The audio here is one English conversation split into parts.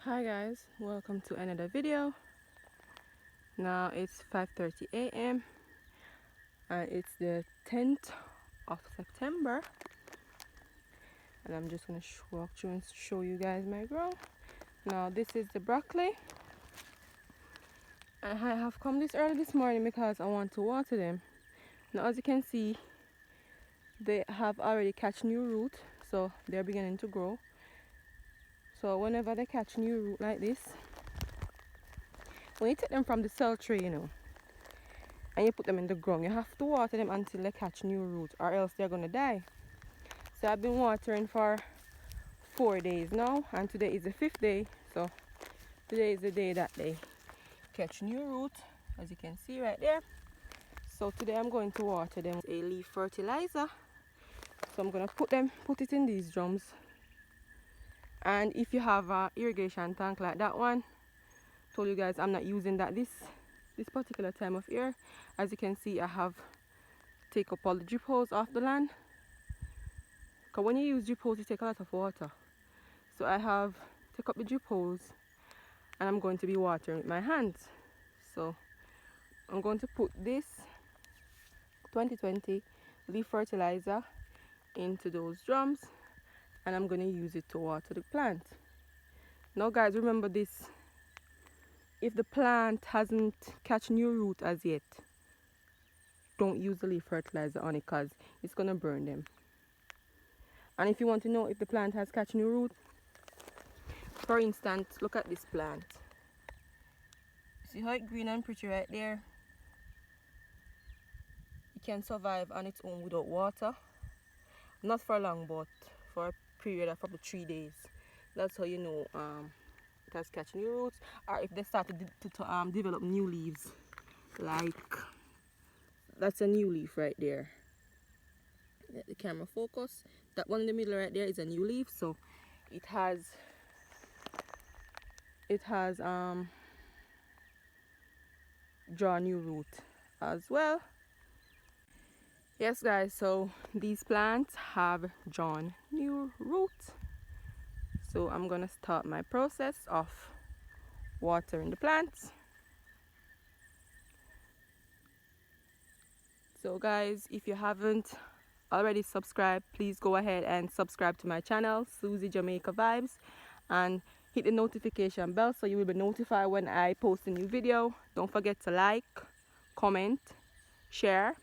Hi guys, welcome to another video. Now it's 5:30 a.m. and it's the 10th of September, and I'm just gonna walk through and show you guys my grow. Now this is the broccoli, and I have come this early this morning because I want to water them. Now as you can see, they have already catch new root, so they're beginning to grow. So whenever they catch new root like this, when you take them from the cell tray, and you put them in the ground, you have to water them until they catch new roots, or else they're gonna die. So I've been watering for 4 days now, and today is the 5th day. So today is the day that they catch new root, as you can see right there. So today I'm going to water them with a leaf fertilizer. So I'm gonna put it in these drums. And if you have a irrigation tank like that one, told you guys I'm not using that this particular time of year. As you can see, I have take up all the drip hose off the land, because when you use drip hose you take a lot of water. So I have take up the drip hose, and I'm going to be watering with my hands. So I'm going to put this 2020 leaf fertilizer into those drums, and I'm going to use it to water the plant. Now guys, remember this: if the plant hasn't catch new root as yet, don't use the leaf fertilizer on it, because it's going to burn them. And if you want to know if the plant has catch new root, for instance, look at this plant. See how it's green and pretty right there? It can survive on its own without water. Not for long, but for a period of probably 3 days. That's how you know it has catch new roots, or if they start to develop new leaves. Like, that's a new leaf right there. Let the camera focus. That one in the middle right there is a new leaf, so it has drawn new root as well. Yes guys, so these plants have drawn new root. So I'm gonna start my process of watering the plants. So guys, if you haven't already subscribed, please go ahead and subscribe to my channel, Susie Jamaica Vibes, and hit the notification bell so you will be notified when I post a new video. Don't forget to like, comment, share.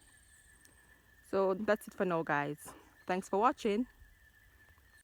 So that's it for now guys. Thanks for watching.